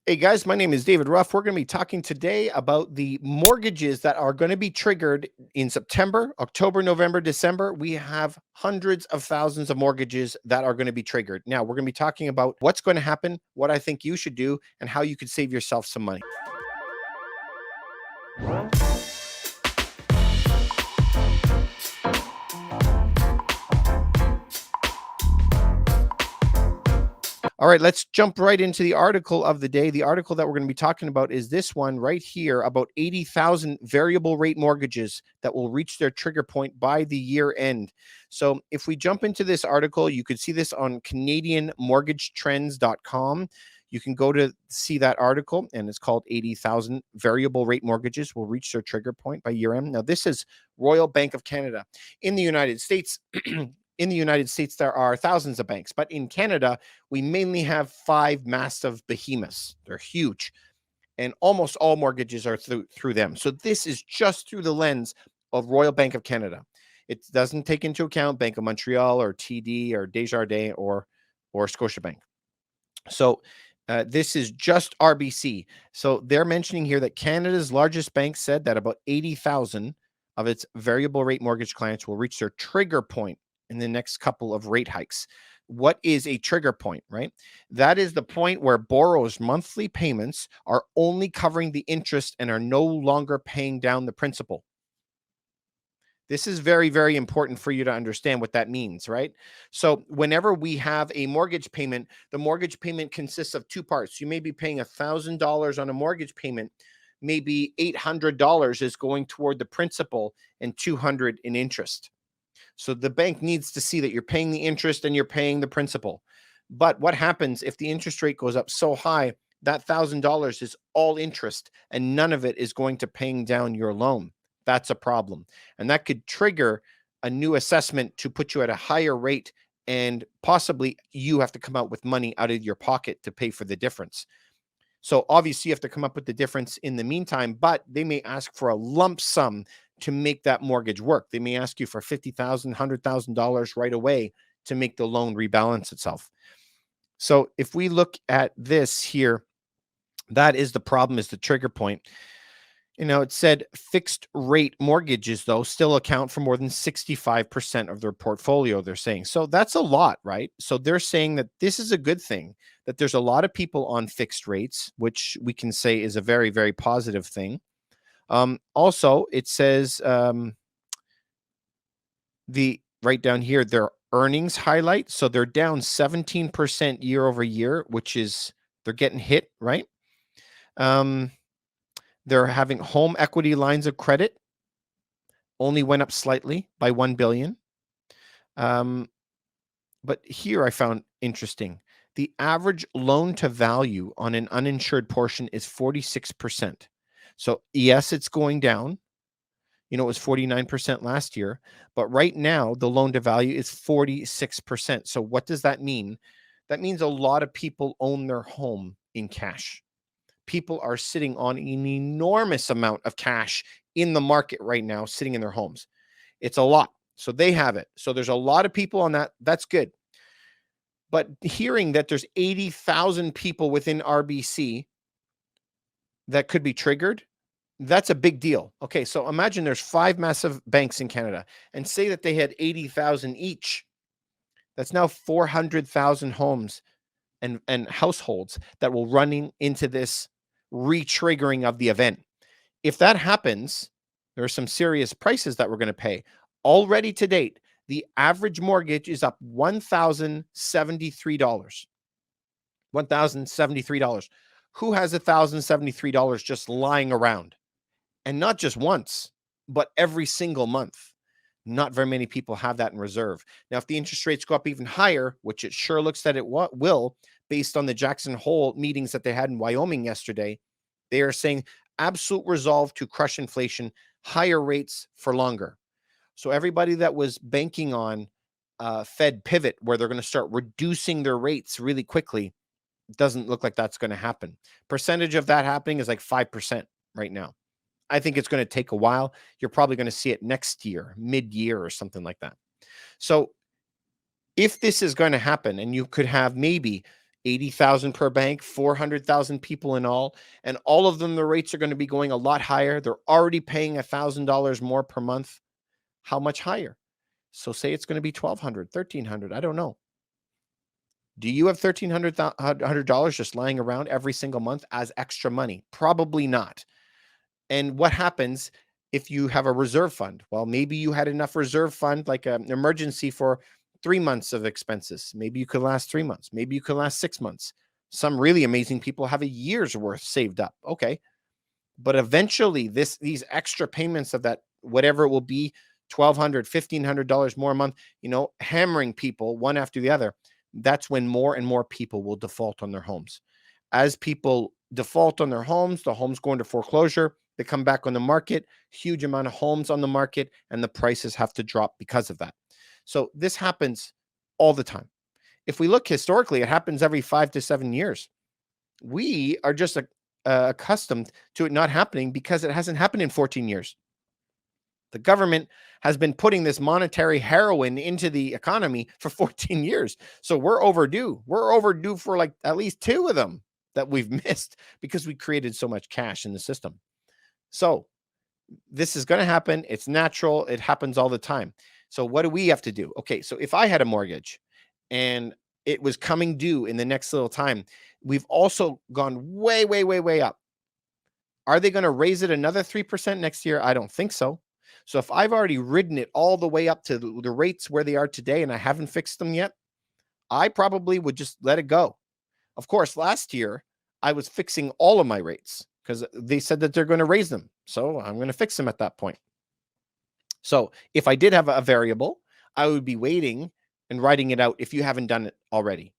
Hey guys, my name is David Ruff. We're going to be talking today about the mortgages that are going to be triggered in September, October, November, December. We have hundreds of thousands of mortgages that are going to be triggered. Now, we're going to be talking about what's going to happen, what I think you should do, and how you could save yourself some money. All right, let's jump right into the article of the day. The article that we're going to be talking about is this one right here about 80,000 variable rate mortgages that will reach their trigger point by the year end. So, if we jump into this article, you could see this on CanadianMortgageTrends.com. You can go to see that article, and it's called 80,000 variable rate mortgages will reach their trigger point by year end. Now, this is Royal Bank of Canada. In the United States, there are thousands of banks, but in Canada, we mainly have 5 massive behemoths. They're huge, and almost all mortgages are through them. So this is just through the lens of Royal Bank of Canada. It doesn't take into account Bank of Montreal or TD or Desjardins or Scotiabank. So this is just RBC. So they're mentioning here that Canada's largest bank said that about 80,000 of its variable rate mortgage clients will reach their trigger point in the next couple of rate hikes. What is a trigger point, right? That is the point where borrowers' monthly payments are only covering the interest and are no longer paying down the principal. This is very, very important for you to understand what that means, right? So whenever we have a mortgage payment, the mortgage payment consists of 2 parts. You may be paying $1,000 on a mortgage payment. Maybe $800 is going toward the principal and $200 in interest. So the bank needs to see that you're paying the interest and you're paying the principal. But what happens if the interest rate goes up so high, that $1,000 is all interest and none of it is going to paying down your loan? That's a problem. And that could trigger a new assessment to put you at a higher rate, and possibly you have to come out with money out of your pocket to pay for the difference. So obviously you have to come up with the difference in the meantime, but they may ask for a lump sum to make that mortgage work. They may ask you for $50,000, $100,000 right away to make the loan rebalance itself. So if we look at this here, that is the problem, is the trigger point. It said fixed rate mortgages, though, still account for more than 65% of their portfolio, they're saying. So that's a lot, right? So they're saying that this is a good thing, that there's a lot of people on fixed rates, which we can say is a very, very positive thing. Also, it says the right down here, their earnings highlight. So they're down 17% year over year, which is they're getting hit, right? They're having home equity lines of credit only went up slightly by $1 billion. But here I found interesting. The average loan to value on an uninsured portion is 46%. So yes, it's going down. It was 49% last year, but right now the loan to value is 46%. So what does that mean? That means a lot of people own their home in cash. People are sitting on an enormous amount of cash in the market right now, sitting in their homes. It's a lot. So they have it. So there's a lot of people on that. That's good. But hearing that there's 80,000 people within RBC that could be triggered, that's a big deal. Okay, so imagine there's 5 massive banks in Canada, and say that they had 80,000 each. That's now 400,000 homes and households that will run into this re-triggering of the event. If that happens, there are some serious prices that we're going to pay. Already to date, the average mortgage is up $1,073. $1,073. Who has $1,073 just lying around? And not just once, but every single month. Not very many people have that in reserve. Now, if the interest rates go up even higher, which it sure looks that it will, based on the Jackson Hole meetings that they had in Wyoming yesterday, they are saying absolute resolve to crush inflation, higher rates for longer. So everybody that was banking on Fed pivot, where they're going to start reducing their rates really quickly, doesn't look like that's going to happen. Percentage of that happening is like 5% right now. I think it's going to take a while. You're probably going to see it next year, mid-year or something like that. So if this is going to happen, and you could have maybe 80,000 per bank, 400,000 people in all, and all of them, the rates are going to be going a lot higher. They're already paying $1,000 more per month. How much higher? So say it's going to be 1,200, 1,300. I don't know. Do you have $1,300 just lying around every single month as extra money? Probably not. And what happens if you have a reserve fund? Well, maybe you had enough reserve fund, like an emergency for 3 months of expenses. Maybe you could last 3 months. Maybe you could last 6 months. Some really amazing people have a year's worth saved up. Okay. But eventually these extra payments of that, whatever it will be, $1,200, $1,500 more a month, hammering people one after the other. That's when more and more people will default on their homes. As people default on their homes, the homes go into foreclosure, they come back on the market, huge amount of homes on the market, and the prices have to drop because of that. So this happens all the time. If we look historically, it happens every 5 to 7 years. We are just accustomed to it not happening because it hasn't happened in 14 years. The government has been putting this monetary heroin into the economy for 14 years. So we're overdue. We're overdue for like at least 2 of them that we've missed because we created so much cash in the system. So this is going to happen. It's natural. It happens all the time. So what do we have to do? Okay, so if I had a mortgage and it was coming due in the next little time, we've also gone way, way, way, way up. Are they going to raise it another 3% next year? I don't think so. So if I've already ridden it all the way up to the rates where they are today and I haven't fixed them yet, I probably would just let it go. Of course, last year I was fixing all of my rates because they said that they're going to raise them. So I'm going to fix them at that point. So if I did have a variable, I would be waiting and writing it out if you haven't done it already.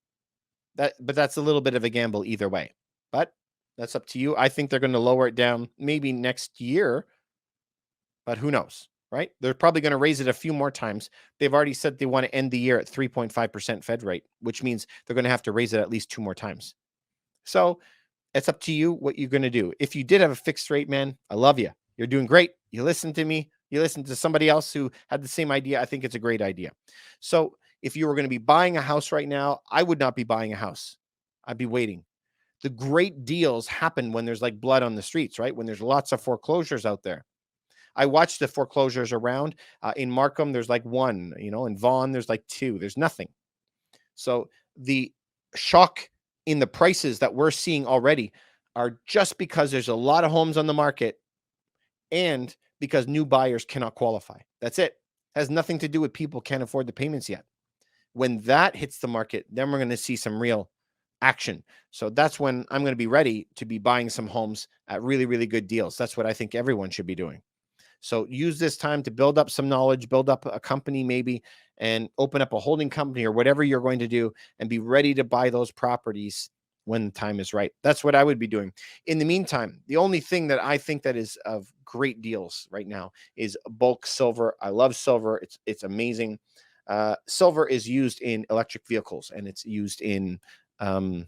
But that's a little bit of a gamble either way. But that's up to you. I think they're going to lower it down maybe next year, but who knows, right? They're probably going to raise it a few more times. They've already said they want to end the year at 3.5% Fed rate, which means they're going to have to raise it at least 2 more times. So it's up to you what you're going to do. If you did have a fixed rate, man, I love you. You're doing great. You listened to me. You listened to somebody else who had the same idea. I think it's a great idea. So if you were going to be buying a house right now, I would not be buying a house. I'd be waiting. The great deals happen when there's like blood on the streets, right? When there's lots of foreclosures out there. I watched the foreclosures around. In Markham, there's like 1, in Vaughan, there's like 2. There's nothing. So the shock in the prices that we're seeing already are just because there's a lot of homes on the market and because new buyers cannot qualify. That's it. It has nothing to do with people can't afford the payments yet. When that hits the market, then we're going to see some real action. So that's when I'm going to be ready to be buying some homes at really, really good deals. That's what I think everyone should be doing. So use this time to build up some knowledge, build up a company maybe, and open up a holding company or whatever you're going to do and be ready to buy those properties when the time is right. That's what I would be doing. In the meantime, the only thing that I think that is of great deals right now is bulk silver. I love silver. It's amazing. Silver is used in electric vehicles and it's used in all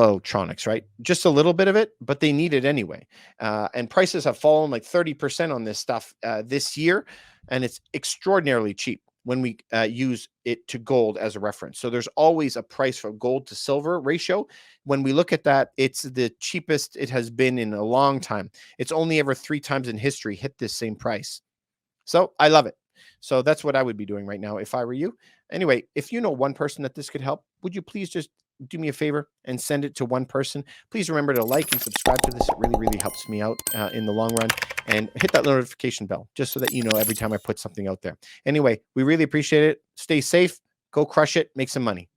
electronics, right? Just a little bit of it, but they need it anyway. And prices have fallen like 30% on this stuff this year, and it's extraordinarily cheap when we use it to gold as a reference. So there's always a price for gold to silver ratio. When we look at that, it's the cheapest it has been in a long time. It's only ever 3 times in history hit this same price. So I love it. So that's what I would be doing right now if I were you. Anyway, if you know one person that this could help, would you please just do me a favor and send it to one person? Please remember to like and subscribe to this. It really, really helps me out in the long run. And hit that notification bell just so that you know every time I put something out there. Anyway, we really appreciate it. Stay safe. Go crush it. Make some money.